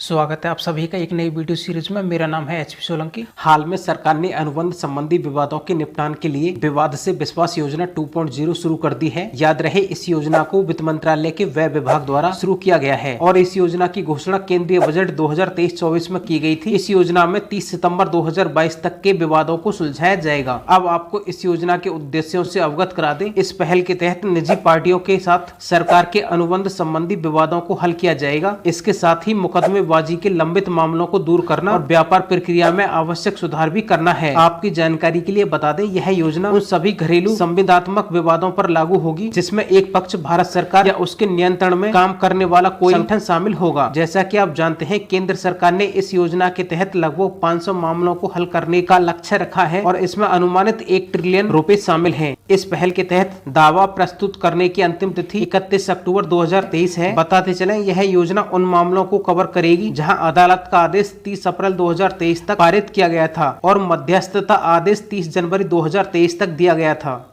स्वागत है आप सभी का एक नई वीडियो सीरीज में। मेरा नाम है एचपी सोलंकी। हाल में सरकार ने अनुबंध संबंधी विवादों के निपटान के लिए विवाद से विश्वास योजना 2.0 शुरू कर दी है। याद रहे, इस योजना को वित्त मंत्रालय के व्यय विभाग द्वारा शुरू किया गया है और इस योजना की घोषणा केंद्रीय बजट 2023-24 में की गई थी। इस योजना में 30 सितंबर 2022 तक के विवादों को सुलझाया जाएगा। अब आपको इस योजना के उद्देश्यों से अवगत करा दें। इस पहल के तहत निजी पार्टियों के साथ सरकार के अनुबंध संबंधी विवादों को हल किया जाएगा। इसके साथ ही मुकदमेबाजी के लंबित मामलों को दूर करना और व्यापार प्रक्रिया में आवश्यक सुधार भी करना है। आपकी जानकारी के लिए बता दें, यह योजना उन सभी घरेलू संविदात्मक विवादों पर लागू होगी जिसमें एक पक्ष भारत सरकार या उसके नियंत्रण में काम करने वाला कोई संगठन शामिल होगा। जैसा कि आप जानते हैं, केंद्र सरकार ने इस योजना के तहत लगभग 500 मामलों को हल करने का लक्ष्य रखा है और इसमें अनुमानित 1 ट्रिलियन रुपए शामिल हैं। इस पहल के तहत दावा प्रस्तुत करने की अंतिम तिथि 31 अक्टूबर 2023 है। बताते चलें, यह योजना उन मामलों को कवर करेगी जहां अदालत का आदेश 30 अप्रैल 2023 तक पारित किया गया था और मध्यस्थता आदेश 30 जनवरी 2023 तक दिया गया था।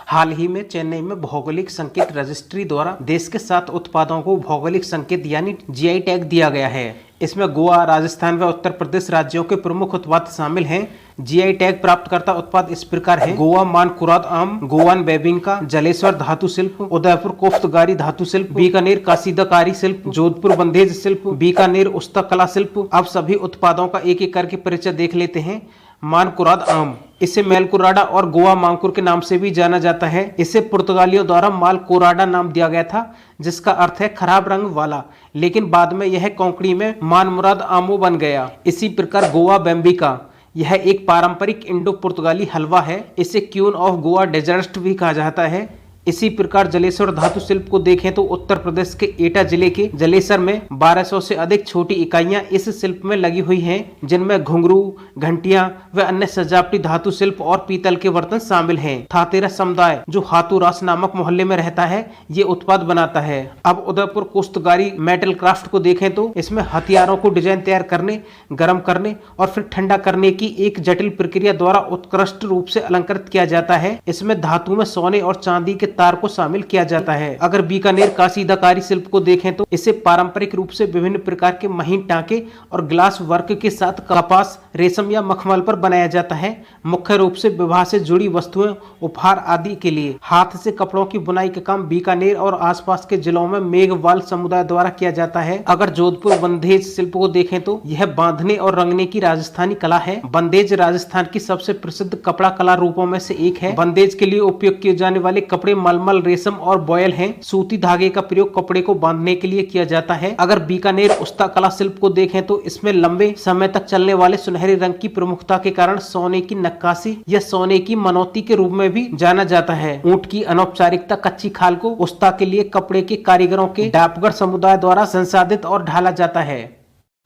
हाल ही में चेन्नई में भौगोलिक संकेत रजिस्ट्री द्वारा देश के 7 उत्पादों को भौगोलिक संकेत यानी जीआई टैग दिया गया है। इसमें गोवा, राजस्थान व उत्तर प्रदेश राज्यों के प्रमुख उत्पाद शामिल हैं। जीआई टैग प्राप्तकर्ता उत्पाद इस प्रकार हैं: गोवा मानकुराद आम, गोवान बेबिंका, जलेश्वर धातु शिल्प, उदयपुर कोफ्तगारी धातु शिल्प, बीकानेर कासीदाकारी शिल्प, जोधपुर बंधेज शिल्प, बीकानेर उस्ता कला शिल्प। अब सभी उत्पादों का एक एक करके परिचय देख लेते हैं। मानकुराद आम, इसे मेलकुराडा और गोवा मांकुर के नाम से भी जाना जाता है। इसे पुर्तगालियों द्वारा मालकोराडा नाम दिया गया था, जिसका अर्थ है खराब रंग वाला, लेकिन बाद में यह कोंकणी में मानमुराद आमो बन गया। इसी प्रकार गोवा बेम्बिका, यह एक पारंपरिक इंडो पुर्तगाली हलवा है। इसे क्यून ऑफ गोवा डेजर्ट भी कहा जाता है। इसी प्रकार जलेश्वर धातु शिल्प को देखें तो उत्तर प्रदेश के एटा जिले के जलेसर में 1200 से अधिक छोटी इकाइयां इस शिल्प में लगी हुई हैं, जिनमें घुंघरू, घंटियां व अन्य सजावटी धातु शिल्प और पीतल के बर्तन शामिल हैं। थातेरा समुदाय, जो हाथूरास नामक मोहल्ले में रहता है, ये उत्पाद बनाता है। अब उदयपुर कोस्तगारी मेटल क्राफ्ट को देखें तो इसमें हथियारों को डिजाइन तैयार करने, गर्म करने और फिर ठंडा करने की एक जटिल प्रक्रिया द्वारा उत्कृष्ट रूप से अलंकृत किया जाता है। इसमें धातु में सोने और चांदी के तार को शामिल किया जाता है। अगर बीकानेर कासीदाकारी शिल्प को देखें तो इसे पारंपरिक रूप से विभिन्न प्रकार के महीन टांके और ग्लास वर्क के साथ कपास, रेशम या मखमल पर बनाया जाता है। मुख्य रूप से विवाह से जुड़ी वस्तुएं, उपहार आदि के लिए। हाथ से कपड़ों की बुनाई का काम बीकानेर और आसपास के जिलों में मेघवाल समुदाय द्वारा किया जाता है। अगर जोधपुर बंधेज शिल्प को देखें तो यह बांधने और रंगने की राजस्थानी कला है। बंधेज राजस्थान की सबसे प्रसिद्ध कपड़ा कला रूपों में से एक है। बंधेज के लिए उपयोग किए जाने वाले कपड़े मलमल, रेशम और बॉयल हैं। सूती धागे का प्रयोग कपड़े को बांधने के लिए किया जाता है। अगर बीकानेर उस्ता कला शिल्प को देखें तो इसमें लंबे समय तक चलने वाले सुनहरे रंग की प्रमुखता के कारण सोने की नक्काशी या सोने की मनौती के रूप में भी जाना जाता है। ऊंट की अनौपचारिकता कच्ची खाल को उस्ता के लिए कपड़े के कारीगरों के डापगढ़ समुदाय द्वारा संसाधित और ढाला जाता है।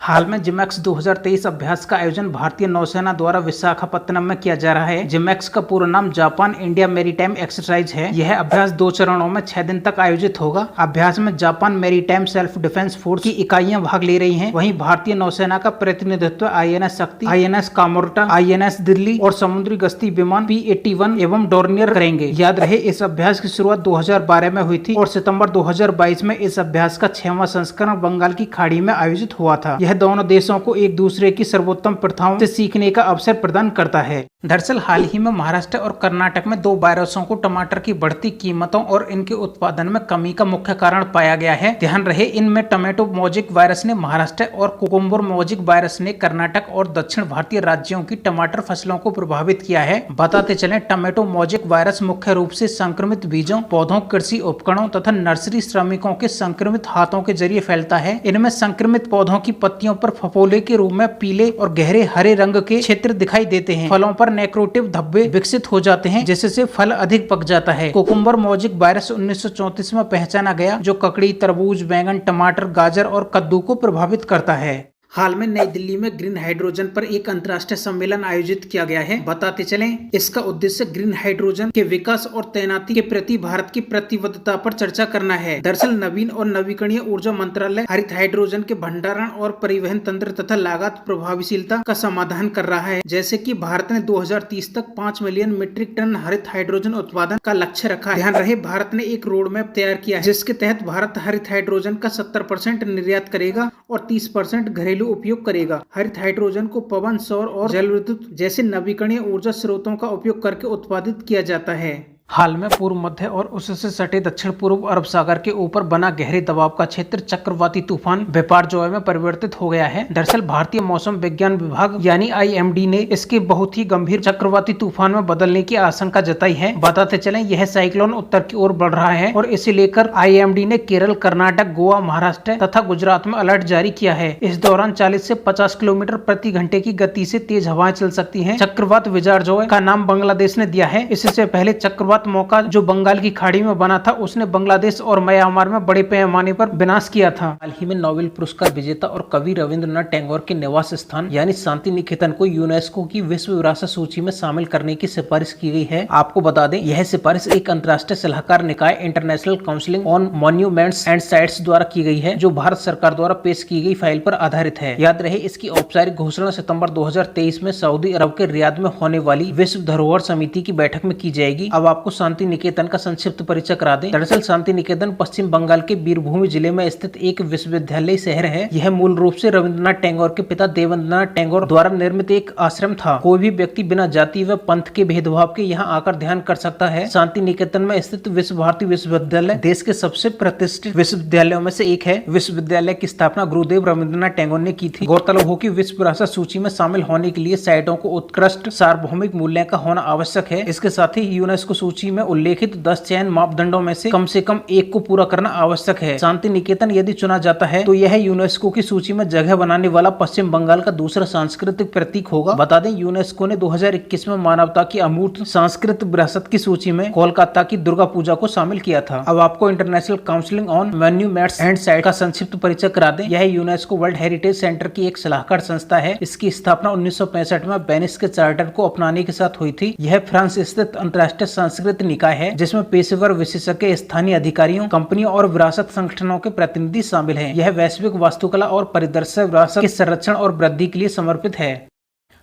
हाल में जिमैक्स 2023 अभ्यास का आयोजन भारतीय नौसेना द्वारा विशाखापत्तनम में किया जा रहा है। जिमैक्स का पूरा नाम जापान इंडिया मैरीटाइम एक्सरसाइज है। यह अभ्यास 2 चरणों में 6 दिन तक आयोजित होगा। अभ्यास में Japan maritime self defence force की इकाइयां भाग ले रही हैं। वहीं भारतीय नौसेना का प्रतिनिधित्व INS शक्ति, INS कामोर्टा, INS दिल्ली और समुद्री गश्ती विमान P-81 एवं डोर्नियर करेंगे। याद रहे, इस अभ्यास की शुरुआत 2012 में हुई थी और सितंबर 2022 में इस अभ्यास का 6वां संस्करण बंगाल की खाड़ी में आयोजित हुआ था। यह दोनों देशों को एक दूसरे की सर्वोत्तम प्रथाओं से सीखने का अवसर प्रदान करता है। दरअसल हाल ही में महाराष्ट्र और कर्नाटक में 2 वायरसों को टमाटर की बढ़ती कीमतों और इनके उत्पादन में कमी का मुख्य कारण पाया गया है। ध्यान रहे, इनमें टमेटो मोजिक वायरस ने महाराष्ट्र और कुकुम्बर मोजिक वायरस ने कर्नाटक और दक्षिण भारतीय राज्यों की टमाटर फसलों को प्रभावित किया है। बताते चलें, टमेटो मोजिक वायरस मुख्य रूप से संक्रमित बीजों, पौधों, कृषि उपकरणों तथा नर्सरी श्रमिकों के संक्रमित हाथों के जरिए फैलता है। इनमें संक्रमित पौधों की पत्तियों पर फफोले के रूप में पीले और गहरे हरे रंग के क्षेत्र दिखाई देते हैं। फलों पर नेक्रोटिव धब्बे विकसित हो जाते हैं, जिससे फल अधिक पक जाता है। कुकुम्बर मोजिक वायरस 1934 में पहचाना गया, जो ककड़ी, तरबूज, बैंगन, टमाटर, गाजर और कद्दू को प्रभावित करता है। हाल में नई दिल्ली में ग्रीन हाइड्रोजन पर एक अंतर्राष्ट्रीय सम्मेलन आयोजित किया गया है। बताते चलें, इसका उद्देश्य ग्रीन हाइड्रोजन के विकास और तैनाती के प्रति भारत की प्रतिबद्धता पर चर्चा करना है। दरअसल नवीन और नवीकरणीय ऊर्जा मंत्रालय हरित हाइड्रोजन के भंडारण और परिवहन तंत्र तथा लागत प्रभावशीलता का समाधान कर रहा है। जैसे कि भारत ने 2030 तक 5 मिलियन मीट्रिक टन हरित हाइड्रोजन उत्पादन का लक्ष्य रखा है। ध्यान रहे, भारत ने एक रोड मैप तैयार किया है जिसके तहत भारत हरित हाइड्रोजन का 70% निर्यात करेगा और 30% घरेलू उपयोग करेगा। हरित हाइड्रोजन को पवन, सौर और जल विद्युत जैसे नवीकरणीय ऊर्जा स्रोतों का उपयोग करके उत्पादित किया जाता है। हाल में पूर्व मध्य और उससे सटे दक्षिण पूर्व अरब सागर के ऊपर बना गहरे दबाव का क्षेत्र चक्रवाती तूफान बिपारजॉय में परिवर्तित हो गया है। दरअसल भारतीय मौसम विज्ञान विभाग यानी IMD ने इसके बहुत ही गंभीर चक्रवाती तूफान में बदलने की आशंका जताई है। बताते चलें, यह साइक्लोन उत्तर की ओर बढ़ रहा है और इसे लेकर IMD ने केरल, कर्नाटक, गोवा, महाराष्ट्र तथा गुजरात में अलर्ट जारी किया है। इस दौरान 40 से 50 किलोमीटर प्रति घंटे की गति से तेज हवाएं चल सकती है। चक्रवात बिपारजॉय का नाम बांग्लादेश ने दिया है। इससे पहले चक्रवात मौका जो बंगाल की खाड़ी में बना था, उसने बांग्लादेश और म्यांमार में बड़े पैमाने पर विनाश किया था। हाल ही में नोबेल पुरस्कार विजेता और कवि रविंद्रनाथ टैगोर के निवास स्थान यानी शांति निकेतन को यूनेस्को की विश्व विरासत सूची में शामिल करने की सिफारिश की गई है। आपको बता दें, यह सिफारिश एक अंतर्राष्ट्रीय सलाहकार निकाय international council on monuments and sites द्वारा की गई है, जो भारत सरकार द्वारा पेश की गई फाइल पर आधारित है। याद रहे, इसकी औपचारिक घोषणा सितंबर 2023 में सऊदी अरब के रियाद में होने वाली विश्व धरोहर समिति की बैठक में की जाएगी। अब आपको शांति निकेतन का संक्षिप्त परिचय करा दें। दरअसल शांति निकेतन पश्चिम बंगाल के बीरभूम जिले में स्थित एक विश्वविद्यालय शहर है। यह मूल रूप से रविंद्रनाथ टैगोर के पिता देवेंद्रनाथ टैगोर द्वारा निर्मित एक आश्रम था। कोई भी व्यक्ति बिना जाति व पंथ के भेदभाव के यहाँ आकर ध्यान कर सकता है। शांति निकेतन में स्थित विश्व भारती विश्वविद्यालय देश के सबसे प्रतिष्ठित विश्वविद्यालयों में से एक है। विश्वविद्यालय की स्थापना गुरुदेव रविंद्रनाथ टैगोर ने की थी। गौरतलब हो कि विश्व विरासत सूची में शामिल होने के लिए साइटों को उत्कृष्ट सार्वभौमिक मूल्य का होना आवश्यक है। इसके साथ ही यूनेस्को सूची में उल्लेखित 10 चयन मापदंडों में से कम एक को पूरा करना आवश्यक है। शांति निकेतन यदि चुना जाता है तो यह यूनेस्को की सूची में जगह बनाने वाला पश्चिम बंगाल का दूसरा सांस्कृतिक प्रतीक होगा। बता दें, यूनेस्को ने 2021 में मानवता की अमूर्त सांस्कृतिक विरासत की सूची में कोलकाता की दुर्गा पूजा को शामिल किया था। अब आपको international council on monuments and sites का संक्षिप्त परिचय करा दें। यह यूनेस्को वर्ल्ड हेरिटेज सेंटर की एक सलाहकार संस्था है। इसकी स्थापना 1965 में वेनिस के चार्टर को अपनाने के साथ हुई थी। यह फ्रांस स्थित अंतर्राष्ट्रीय सांस्कृतिक निकाय है जिसमें पेशेवर, विशेषज्ञ, स्थानीय अधिकारियों, कंपनियों और विरासत संगठनों के प्रतिनिधि शामिल हैं। यह वैश्विक वास्तुकला और परिदृश्य विरासत के संरक्षण और वृद्धि के लिए समर्पित है।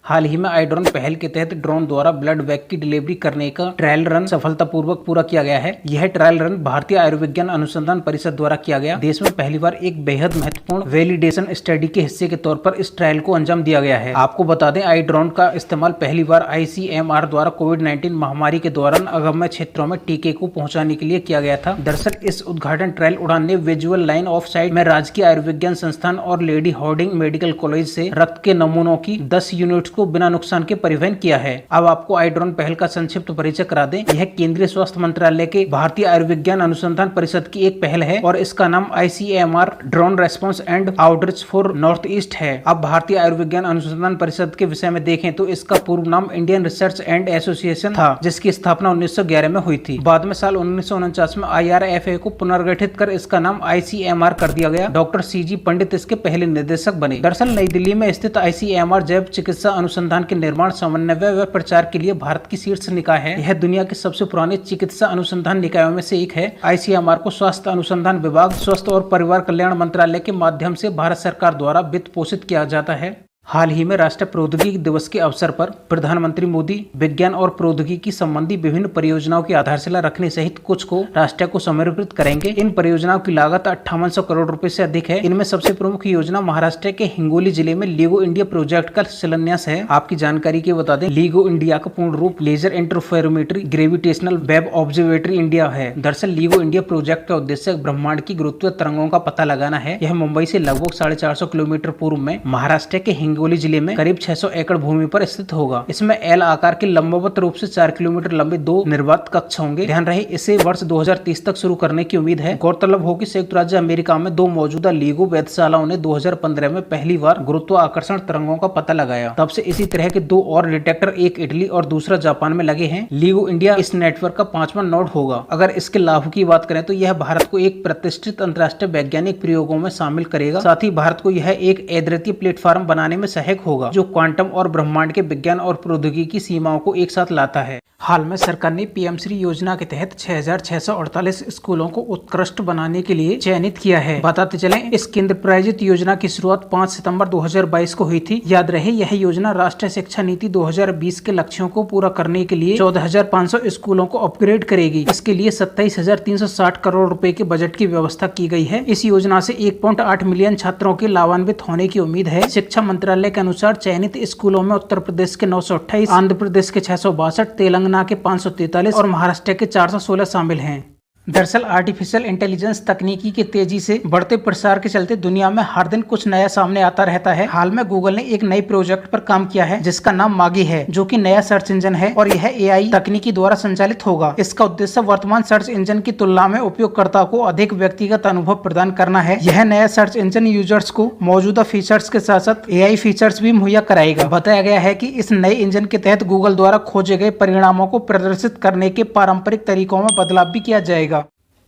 हाल ही में iDrone पहल के तहत ड्रोन द्वारा ब्लड बैग की डिलीवरी करने का ट्रायल रन सफलतापूर्वक पूरा किया गया है। यह ट्रायल रन भारतीय आयुर्विज्ञान अनुसंधान परिषद द्वारा किया गया। देश में पहली बार एक बेहद महत्वपूर्ण वैलिडेशन स्टडी के हिस्से के तौर पर इस ट्रायल को अंजाम दिया गया है। आपको बता दें, iDrone का इस्तेमाल पहली बार ICMR द्वारा कोविड-19 महामारी के दौरान अगम्य क्षेत्रों में टीके को पहुंचाने के लिए किया गया था। दरअसल इस उद्घाटन ट्रायल उड़ान ने विजुअल लाइन ऑफ साइट में राजकीय आयुर्विज्ञान संस्थान और लेडी हार्डिंग मेडिकल कॉलेज से रक्त के नमूनों की 10 यूनिट्स को बिना नुकसान के परिवहन किया है। अब आपको iDrone पहल का संक्षिप्त परिचय करा दें। यह केंद्रीय स्वास्थ्य मंत्रालय के भारतीय आयुर्विज्ञान अनुसंधान परिषद की एक पहल है और इसका नाम ICMR drone response and outreach for north east है। अब भारतीय आयुर्विज्ञान अनुसंधान परिषद के विषय में देखें तो इसका पूर्व नाम इंडियन रिसर्च एंड एसोसिएशन था, जिसकी स्थापना 1911 में हुई थी। बाद में साल 1949 में IRFA को पुनर्गठित कर इसका नाम ICMR कर दिया गया। डॉक्टर CG पंडित इसके पहले निदेशक बने। दरअसल नई दिल्ली में स्थित ICMR जैव चिकित्सा अनुसंधान के निर्माण, समन्वय व प्रचार के लिए भारत की शीर्ष निकाय है। यह दुनिया के सबसे पुराने चिकित्सा अनुसंधान निकायों में से एक है। ICMR को स्वास्थ्य अनुसंधान विभाग, स्वास्थ्य और परिवार कल्याण मंत्रालय के माध्यम से भारत सरकार द्वारा वित्त पोषित किया जाता है। हाल ही में राष्ट्रीय प्रौद्योगिकी दिवस के अवसर पर प्रधानमंत्री मोदी विज्ञान और प्रौद्योगिकी संबंधी विभिन्न परियोजनाओं की आधारशिला रखने सहित कुछ को राष्ट्र को समर्पित करेंगे। इन परियोजनाओं की लागत 5800 करोड़ रुपए से अधिक है। इनमें सबसे प्रमुख योजना महाराष्ट्र के हिंगोली जिले में लीगो इंडिया प्रोजेक्ट का शिलान्यास है। आपकी जानकारी के बता दें, लीगो इंडिया का पूर्ण रूप laser interferometry gravitational wave observatory India है। दरअसल लीगो इंडिया प्रोजेक्ट का उद्देश्य ब्रह्मांड की गुरुत्वीय तरंगों का पता लगाना है। यह मुंबई से लगभग 450 किलोमीटर पूर्व में महाराष्ट्र के हिंगोली जिले में करीब 600 एकड़ भूमि पर स्थित होगा। इसमें एल आकार के लंबवत रूप से 4 किलोमीटर लंबे 2 निर्वात कक्ष होंगे। ध्यान रहे, इसे वर्ष 2030 तक शुरू करने की उम्मीद है। गौरतलब हो कि संयुक्त राज्य अमेरिका में 2 मौजूदा लीगो वेधशालाओं ने 2015 में पहली बार गुरुत्वाकर्षण तरंगों का पता लगाया। तब से इसी तरह के 2 और डिटेक्टर, एक इटली और दूसरा जापान में लगे हैं। लीगो इंडिया इस नेटवर्क का 5वां नोड होगा। अगर इसके लाभ की बात करें तो यह भारत को एक प्रतिष्ठित अंतर्राष्ट्रीय वैज्ञानिक प्रयोगों में शामिल करेगा। साथ ही भारत को यह एक अद्वितीय प्लेटफॉर्म बनाने में सहायक होगा, जो क्वांटम और ब्रह्मांड के विज्ञान और प्रौद्योगिकी की सीमाओं को एक साथ लाता है। हाल में सरकार ने पीएम श्री योजना के तहत 6,648 स्कूलों को उत्कृष्ट बनाने के लिए चयनित किया है। बताते चलें, इस केंद्र प्रायोजित योजना की शुरुआत 5 सितंबर 2022 को हुई थी। याद रहे, यह योजना राष्ट्रीय शिक्षा नीति 2020 के लक्ष्यों को पूरा करने के लिए 14,500 स्कूलों को अपग्रेड करेगी। इसके लिए 27,360 करोड़ रुपए के बजट की व्यवस्था की गई है। इस योजना से 1.8 मिलियन छात्रों के लाभान्वित होने की उम्मीद है। शिक्षा मंत्रालय के अनुसार चयनित स्कूलों में उत्तर प्रदेश के 928, आंध्र प्रदेश के 662, तेलंगाना के 543 और महाराष्ट्र के 416 शामिल हैं। दरअसल आर्टिफिशियल इंटेलिजेंस तकनीकी के तेजी से बढ़ते प्रसार के चलते दुनिया में हर दिन कुछ नया सामने आता रहता है। हाल में गूगल ने एक नए प्रोजेक्ट पर काम किया है जिसका नाम मागी है, जो कि नया सर्च इंजन है और यह एआई तकनीकी द्वारा संचालित होगा। इसका उद्देश्य वर्तमान सर्च इंजन की तुलना में उपयोगकर्ता को अधिक व्यक्तिगत अनुभव प्रदान करना है। यह नया सर्च इंजन यूजर्स को मौजूदा फीचर्स के साथ साथ एआई फीचर्स भी मुहैया कराएगा। बताया गया है कि इस नए इंजन के तहत गूगल द्वारा खोजे गए परिणामों को प्रदर्शित करने के पारंपरिक तरीकों में बदलाव भी किया जाएगा।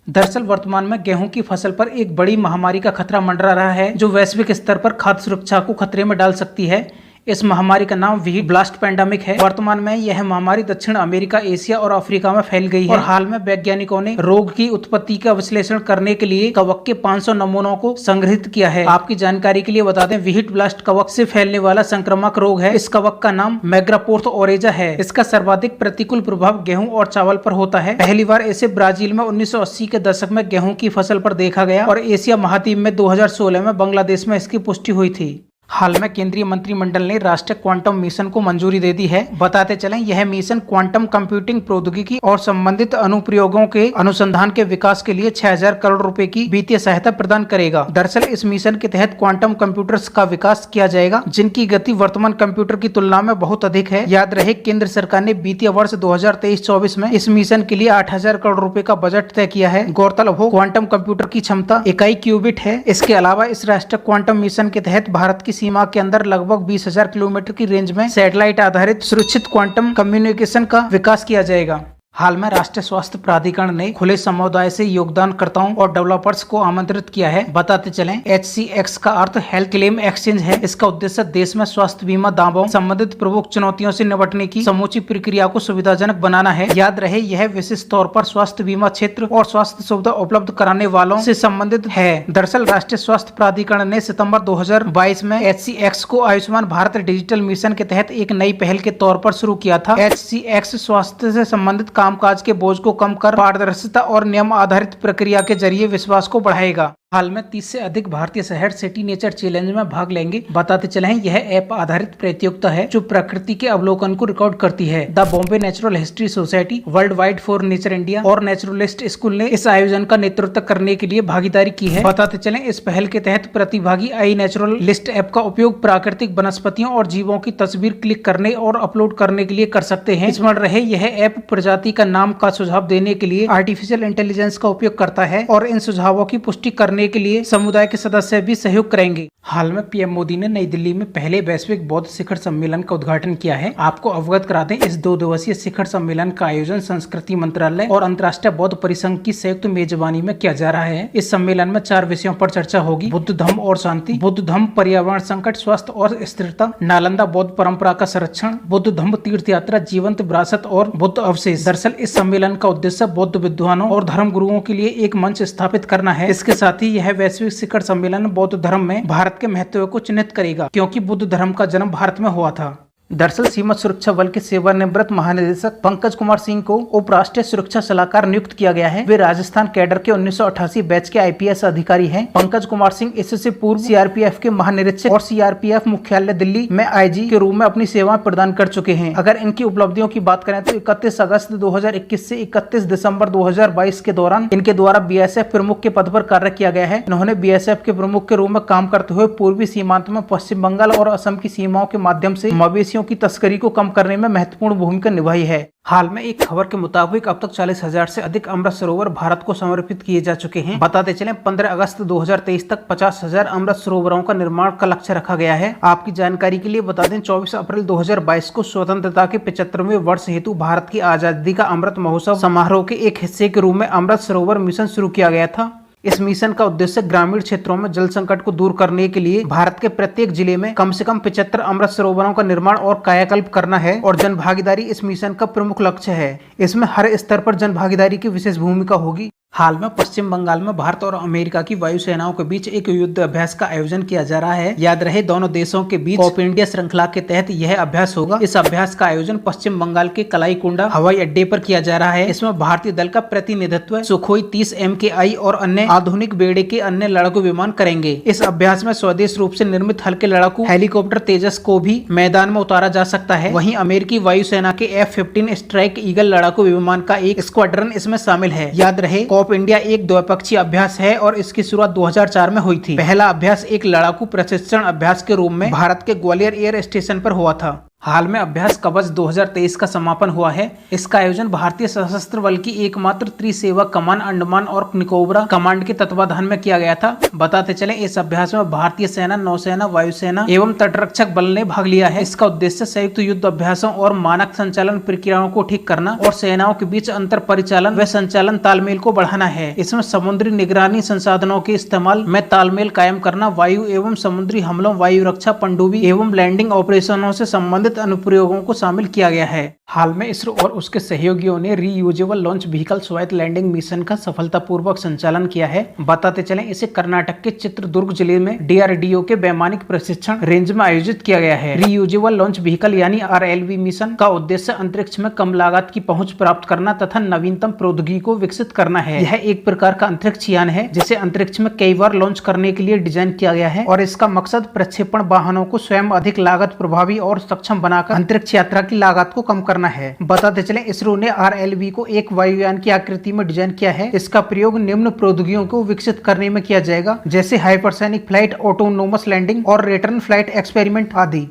दरअसल वर्तमान में गेहूं की फसल पर एक बड़ी महामारी का खतरा मंडरा रहा है, जो वैश्विक स्तर पर खाद्य सुरक्षा को खतरे में डाल सकती है। इस महामारी का नाम व्हीट ब्लास्ट पैंडेमिक है। वर्तमान में यह महामारी दक्षिण अमेरिका, एशिया और अफ्रीका में फैल गई है और हाल में वैज्ञानिकों ने रोग की उत्पत्ति का विश्लेषण करने के लिए कवक के 500 नमूनों को संग्रहित किया है। आपकी जानकारी के लिए बता दें, व्हीट ब्लास्ट कवक से फैलने वाला संक्रामक रोग है। इस कवक का नाम मैग्रापोर्थ ओरेजा है। इसका सर्वाधिक प्रतिकूल प्रभाव गेहूं और चावल पर होता है। पहली बार इसे ब्राजील में 1980 के दशक में गेहूं की फसल पर देखा गया और एशिया महाद्वीप में 2016 में बांग्लादेश में इसकी पुष्टि हुई थी। हाल में केंद्रीय मंत्रिमंडल ने राष्ट्रीय क्वांटम मिशन को मंजूरी दे दी है। बताते चलें, यह मिशन क्वांटम कंप्यूटिंग प्रौद्योगिकी और संबंधित अनुप्रयोगों के अनुसंधान के विकास के लिए 6,000 करोड़ रुपए की वित्तीय सहायता प्रदान करेगा। दरअसल इस मिशन के तहत क्वांटम कंप्यूटर्स का विकास किया जाएगा, जिनकी गति वर्तमान कंप्यूटर की तुलना में बहुत अधिक है। याद रहे, केंद्र सरकार ने वित्तीय वर्ष 2023-24 में इस मिशन के लिए 8,000 करोड़ रुपए का बजट तय किया है। गौरतलब हो, क्वांटम कंप्यूटर की क्षमता इकाई क्यूबिट है। इसके अलावा इस राष्ट्रीय क्वांटम मिशन के तहत भारत की सीमा के अंदर लगभग 20,000 किलोमीटर की रेंज में सैटेलाइट आधारित सुरक्षित क्वांटम कम्युनिकेशन का विकास किया जाएगा। हाल में राष्ट्रीय स्वास्थ्य प्राधिकरण ने खुले समुदाय से योगदानकर्ताओं और डेवलपर्स को आमंत्रित किया है। बताते चलें, HCX का अर्थ हेल्थ क्लेम एक्सचेंज है। इसका उद्देश्य देश में स्वास्थ्य बीमा दावों संबंधित प्रमुख चुनौतियों से निपटने की समूची प्रक्रिया को सुविधाजनक बनाना है। याद रहे, यह विशेष तौर पर स्वास्थ्य बीमा क्षेत्र और स्वास्थ्य सुविधा उपलब्ध कराने वालों से संबंधित है। दरअसल राष्ट्रीय स्वास्थ्य प्राधिकरण ने सितम्बर 2022 में HCX को आयुष्मान भारत डिजिटल मिशन के तहत एक नई पहल के तौर पर शुरू किया था। HCX स्वास्थ्य से संबंधित कामकाज के बोझ को कम कर पारदर्शिता और नियम आधारित प्रक्रिया के जरिए विश्वास को बढ़ाएगा। हाल में 30 से अधिक भारतीय शहर सिटी नेचर चैलेंज में भाग लेंगे। बताते चलें, यह ऐप आधारित प्रतियोगिता है जो प्रकृति के अवलोकन को रिकॉर्ड करती है। The Bombay natural history society, world wide for nature India और नेचुरलिस्ट स्कूल ने इस आयोजन का नेतृत्व करने के लिए भागीदारी की है। बताते चलें, इस पहल के तहत प्रतिभागी आई नेचुरल लिस्ट ऐप का उपयोग प्राकृतिक वनस्पतियों और जीवों की तस्वीर क्लिक करने और अपलोड करने के लिए कर सकते हैं। स्मरण रहे, यह ऐप प्रजाति का नाम का सुझाव देने के लिए आर्टिफिशियल इंटेलिजेंस का उपयोग करता है और इन सुझावों की पुष्टि करने के लिए समुदाय के सदस्य भी सहयोग करेंगे। हाल में पीएम मोदी ने नई दिल्ली में पहले वैश्विक बौद्ध शिखर सम्मेलन का उद्घाटन किया है। आपको अवगत करा दें, इस 2 दिवसीय शिखर सम्मेलन का आयोजन संस्कृति मंत्रालय और अंतर्राष्ट्रीय बौद्ध परिसंघ की संयुक्त मेजबानी में किया जा रहा है। इस सम्मेलन में 4 विषयों पर चर्चा होगी: बुद्ध धम्म और शांति, बुद्ध धम्म पर्यावरण संकट, स्वास्थ्य और स्थिरता, नालंदा बौद्ध परंपरा का संरक्षण, बुद्ध धम्म तीर्थ यात्रा, जीवंत विरासत और बुद्ध अवशेष। दरअसल इस सम्मेलन का उद्देश्य बौद्ध विद्वानों और धर्म गुरुओं के लिए एक मंच स्थापित करना है। इसके साथ ही यह वैश्विक शिखर सम्मेलन बौद्ध धर्म में भारत के महत्व को चिन्हित करेगा, क्योंकि बुद्ध धर्म का जन्म भारत में हुआ था। दरअसल सीमा सुरक्षा बल के सेवानिवृत्त महानिदेशक पंकज कुमार सिंह को उपराष्ट्रीय सुरक्षा सलाहकार नियुक्त किया गया है। वे राजस्थान कैडर के 1988 बैच के आईपीएस अधिकारी हैं। पंकज कुमार सिंह इससे पूर्व सीआरपीएफ के महानिरीक्षक और सीआरपीएफ मुख्यालय दिल्ली में आईजी के रूप में अपनी सेवाएं प्रदान कर चुके हैं। अगर इनकी उपलब्धियों की बात करें तो 31 अगस्त 2021 से 31 दिसंबर 2022 के दौरान इनके द्वारा बीएसएफ प्रमुख के पद पर कार्य किया गया है। इन्होंने बीएसएफ के प्रमुख के रूप में काम करते हुए पूर्वी सीमांत में पश्चिम बंगाल और असम की सीमाओं के माध्यम से मवेशियों की तस्करी को कम करने में महत्वपूर्ण भूमिका निभाई है। हाल में एक खबर के मुताबिक अब तक 40,000 से अधिक अमृत सरोवर भारत को समर्पित किए जा चुके हैं। बताते चलें 15 अगस्त 2023 तक 50,000 अमृत सरोवरों का निर्माण का लक्ष्य रखा गया है। आपकी जानकारी के लिए बता दें 24 अप्रैल 2022 को स्वतंत्रता के 75वें वर्ष हेतु भारत की आजादी का अमृत महोत्सव समारोह के एक हिस्से के रूप में अमृत सरोवर मिशन शुरू किया गया था। इस मिशन का उद्देश्य ग्रामीण क्षेत्रों में जल संकट को दूर करने के लिए भारत के प्रत्येक जिले में कम से कम 75 अमृत सरोवरों का निर्माण और कायाकल्प करना है और जन भागीदारी इस मिशन का प्रमुख लक्ष्य है। इसमें हर स्तर पर जन भागीदारी की विशेष भूमिका होगी। हाल में पश्चिम बंगाल में भारत और अमेरिका की वायुसेनाओं के बीच एक युद्ध अभ्यास का आयोजन किया जा रहा है। याद रहे दोनों देशों के बीच ऑफ इंडिया श्रृंखला के तहत यह अभ्यास होगा। इस अभ्यास का आयोजन पश्चिम बंगाल के कलाईकुंडा हवाई अड्डे पर किया जा रहा है। इसमें भारतीय दल का प्रतिनिधित्व सुखोई 30 MKI और अन्य आधुनिक बेड़े के अन्य लड़ाकू विमान करेंगे। इस अभ्यास में स्वदेश रूप से निर्मित हल्के लड़ाकू हेलीकॉप्टर तेजस को भी मैदान में उतारा जा सकता है। वहीं अमेरिकी वायुसेना के F-15 स्ट्राइक ईगल लड़ाकू विमान का एक स्क्वाड्रन इसमें शामिल है। याद रहे ऑफ इंडिया एक द्विपक्षीय अभ्यास है और इसकी शुरुआत 2004 में हुई थी। पहला अभ्यास एक लड़ाकू प्रशिक्षण अभ्यास के रूप में भारत के ग्वालियर एयर स्टेशन पर हुआ था। हाल में अभ्यास कवच 2023 का समापन हुआ है। इसका आयोजन भारतीय सशस्त्र बल की एकमात्र त्रिसेवा कमान अंडमान और निकोबार कमांड के तत्वाधान में किया गया था। बताते चले इस अभ्यास में भारतीय सेना, नौसेना, वायुसेना एवं तटरक्षक बल ने भाग लिया है। इसका उद्देश्य संयुक्त युद्ध अभ्यासों और मानक संचालन प्रक्रियाओं को ठीक करना और सेनाओं के बीच अंतर परिचालन व संचालन तालमेल को बढ़ाना है। इसमें समुद्री निगरानी संसाधनों के इस्तेमाल में तालमेल कायम करना, वायु एवं समुद्री हमलों, वायु रक्षा, पनडुब्बी एवं लैंडिंग ऑपरेशनों से संबंधित अनुप्रयोगों को शामिल किया गया है। हाल में इसरो और उसके सहयोगियों ने रीयूजेबल लॉन्च व्हीकल स्वायत्त लैंडिंग मिशन का सफलतापूर्वक संचालन किया है। बताते चलें इसे कर्नाटक के चित्रदुर्ग जिले में DRDO के वैमानिक प्रशिक्षण रेंज में आयोजित किया गया है। रीयूजेबल लॉन्च व्हीकल यानी RLV मिशन का उद्देश्य अंतरिक्ष में कम लागत की पहुंच प्राप्त करना तथा नवीनतम प्रौद्योगिकी को विकसित करना है। यह एक प्रकार का अंतरिक्ष यान है जिसे अंतरिक्ष में कई बार लॉन्च करने के लिए डिजाइन किया गया है और इसका मकसद प्रक्षेपण वाहनों को स्वयं अधिक लागत प्रभावी और सक्षम बनाकर अंतरिक्ष यात्रा की लागत को कम करना है। बताते चले इसरो ने RLV को एक वायुयान की आकृति में डिजाइन किया है। इसका प्रयोग निम्न प्रौद्योगिकियों को विकसित करने में किया जाएगा जैसे हाइपरसोनिक फ्लाइट, ऑटोनोमस लैंडिंग और रिटर्न फ्लाइट एक्सपेरिमेंट आदि।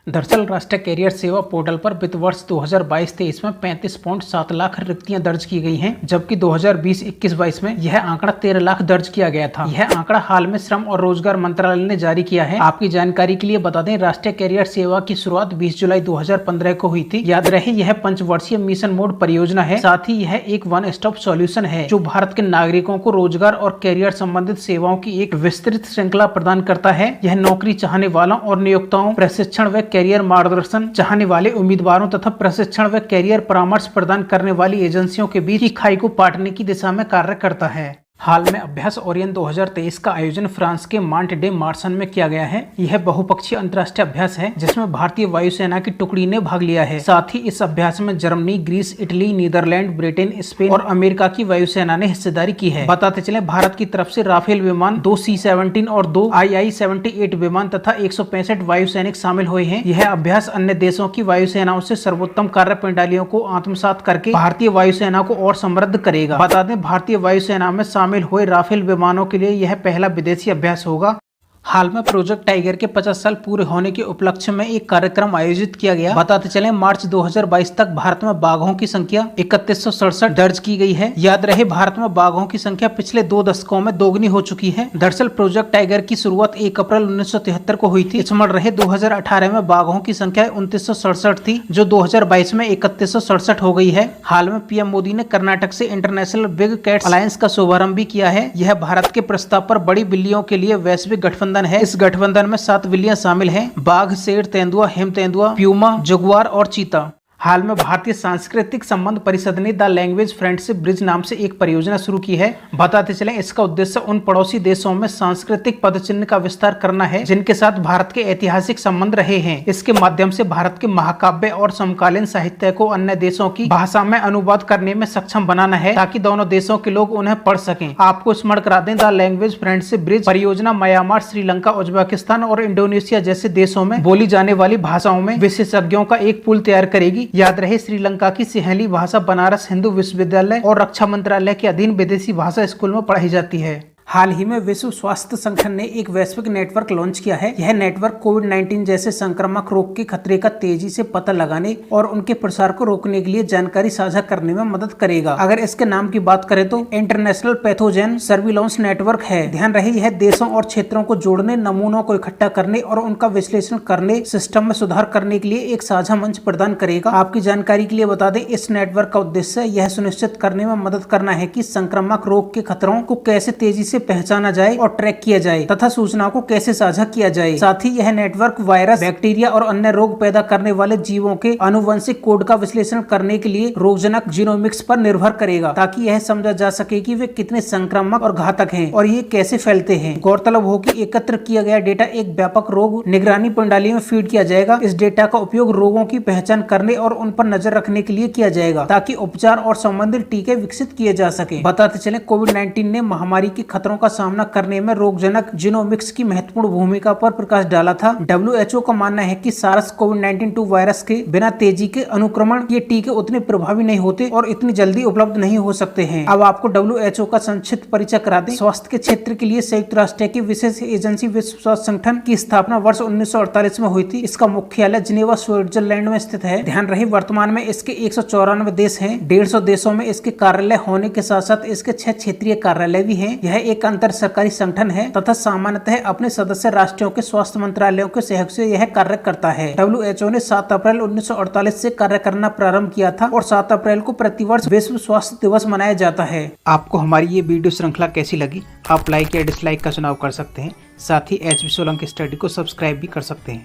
दरअसल राष्ट्रीय कैरियर सेवा पोर्टल पर वित्त वर्ष 2022-23 में 35.7 लाख रिक्तियां दर्ज की गई हैं, जबकि 2020-21-22 में यह आंकड़ा 13 लाख दर्ज किया गया था। यह आंकड़ा हाल में श्रम और रोजगार मंत्रालय ने जारी किया है। आपकी जानकारी के लिए बता दें राष्ट्रीय कैरियर सेवा की शुरुआत 20 जुलाई 2015 को हुई थी। याद रहे यह 5 वर्षीय मिशन मोड परियोजना है। साथ ही यह एक वन स्टॉप सॉल्यूशन है जो भारत के नागरिकों को रोजगार और कैरियर संबंधित सेवाओं की एक विस्तृत श्रृंखला प्रदान करता है। यह नौकरी चाहने वालों और नियोक्ताओं, प्रशिक्षण व कैरियर मार्गदर्शन चाहने वाले उम्मीदवारों तथा प्रशिक्षण व कैरियर परामर्श प्रदान करने वाली एजेंसियों के बीच की खाई को पाटने की दिशा में कार्य करता है। हाल में अभ्यास ओरियन 2023 का आयोजन फ्रांस के मांट डे मार्सन में किया गया है। यह बहुपक्षीय अंतर्राष्ट्रीय अभ्यास है जिसमें भारतीय वायुसेना की टुकड़ी ने भाग लिया है। साथ ही इस अभ्यास में Germany, Greece, Italy, Netherlands, Britain, Spain और अमेरिका की वायुसेना ने हिस्सेदारी की है। बताते चले भारत की तरफ से राफेल विमान, 2 C-17 और 2 II-78 विमान तथा 165 वायुसैनिक शामिल हुए हैं। यह अभ्यास अन्य देशों की वायुसेनाओं से सर्वोत्तम कार्य प्रणालियों को आत्मसात करके भारतीय वायुसेना को और समृद्ध करेगा। बता दें भारतीय वायुसेना में शामिल हुए राफेल विमानों के लिए यह पहला विदेशी अभ्यास होगा। हाल में प्रोजेक्ट टाइगर के 50 साल पूरे होने के उपलक्ष्य में एक कार्यक्रम आयोजित किया गया। बताते चले मार्च 2022 तक भारत में बाघों की संख्या 3167 दर्ज की गई है। याद रहे भारत में बाघों की संख्या पिछले 2 दशकों में दोगुनी हो चुकी है। दरअसल प्रोजेक्ट टाइगर की शुरुआत 1 अप्रैल 1973 को हुई थी। स्मरण रहे 2018 में बाघों की संख्या 2967 थी जो 2022 में 3167 हो गई है। हाल में पीएम मोदी ने कर्नाटक से इंटरनेशनल बिग कैट्स अलायंस का शुभारंभ भी किया है। यह भारत के प्रस्ताव पर बड़ी बिल्लियों के लिए वैश्विक गठबंधन है। इस गठबंधन में 7 बिल्लियां शामिल हैं: बाघ, शेर, तेंदुआ, हिम तेंदुआ, प्यूमा, जगुआर और चीता। हाल में भारतीय सांस्कृतिक संबंध परिषद ने द लैंग्वेज फ्रेंडशिप ब्रिज नाम से एक परियोजना शुरू की है। बताते चलें, इसका उद्देश्य उन पड़ोसी देशों में सांस्कृतिक पदचिह्न का विस्तार करना है जिनके साथ भारत के ऐतिहासिक संबंध रहे हैं। इसके माध्यम से भारत के महाकाव्य और समकालीन साहित्य को अन्य देशों की भाषा में अनुवाद करने में सक्षम बनाना है ताकि दोनों देशों के लोग उन्हें पढ़ सकें। आपको स्मरण करा दें, द लैंग्वेज फ्रेंडशिप ब्रिज परियोजना म्यांमार, श्रीलंका, उज्बेकिस्तान और इंडोनेशिया जैसे देशों में बोली जाने वाली भाषाओं में विशेषज्ञों का एक पूल तैयार करेगी। याद रहे, श्रीलंका की सिंहली भाषा बनारस हिंदू विश्वविद्यालय और रक्षा मंत्रालय के अधीन विदेशी भाषा स्कूल में पढ़ाई जाती है। हाल ही में विश्व स्वास्थ्य संगठन ने एक वैश्विक नेटवर्क लॉन्च किया है। यह नेटवर्क कोविड-19 जैसे संक्रामक रोग के खतरे का तेजी से पता लगाने और उनके प्रसार को रोकने के लिए जानकारी साझा करने में मदद करेगा। अगर इसके नाम की बात करें तो इंटरनेशनल पैथोजेन सर्विलांस नेटवर्क है। ध्यान रहे, यह देशों और क्षेत्रों को जोड़ने, नमूनों को इकट्ठा करने और उनका विश्लेषण करने, सिस्टम में सुधार करने के लिए एक साझा मंच प्रदान करेगा। आपकी जानकारी के लिए बता दें, इस नेटवर्क का उद्देश्य यह सुनिश्चित करने में मदद करना है कि संक्रामक रोग के खतरों को कैसे तेजी से पहचाना जाए और ट्रैक किया जाए तथा सूचनाओं को कैसे साझा किया जाए। साथ ही यह नेटवर्क वायरस, बैक्टीरिया और अन्य रोग पैदा करने वाले जीवों के आनुवंशिक कोड का विश्लेषण करने के लिए रोगजनक जीनोमिक्स पर निर्भर करेगा ताकि यह समझा जा सके कि वे कितने संक्रामक और घातक हैं और ये कैसे फैलते हैं। गौरतलब हो कि एकत्र किया गया डेटा एक व्यापक रोग निगरानी प्रणाली में फीड किया जाएगा। इस डेटा का उपयोग रोगों की पहचान करने और उन पर नजर रखने के लिए किया जाएगा ताकि उपचार और संबंधित टीके विकसित किए जा सके। बताते चले, कोविड-19 ने महामारी के खतरों का सामना करने में रोगजनक जीनोमिक्स की महत्वपूर्ण भूमिका पर प्रकाश डाला था। WHO का मानना है कि सार्स कोविड-19 वायरस के बिना तेजी के अनुक्रमण ये टीके उतने प्रभावी नहीं होते और इतनी जल्दी उपलब्ध नहीं हो सकते हैं। अब आपको WHO का संक्षिप्त परिचय करा दें। स्वास्थ्य के क्षेत्र के लिए संयुक्त राष्ट्र की विशेष एजेंसी विश्व स्वास्थ्य संगठन की स्थापना वर्ष 1948 में हुई थी। इसका मुख्यालय जिनेवा, स्विट्जरलैंड में स्थित है। ध्यान रहे, वर्तमान में इसके 194 देश हैं। 150 देशों में इसके कार्यालय होने के साथ साथ इसके 6 क्षेत्रीय कार्यालय भी हैं। यह एक अंतर सरकारी संगठन है तथा सामान्यतः अपने सदस्य राष्ट्रों के स्वास्थ्य मंत्रालयों के सहयोग से यह कार्य करता है। WHO ने 7 अप्रैल 1948 से कार्य करना प्रारंभ किया था और 7 अप्रैल को प्रतिवर्ष विश्व स्वास्थ्य दिवस मनाया जाता है। आपको हमारी ये वीडियो श्रृंखला कैसी लगी? आप लाइक या डिसलाइक का चुनाव कर सकते हैं। साथ ही HB सोलंकी स्टडी को सब्सक्राइब भी कर सकते हैं।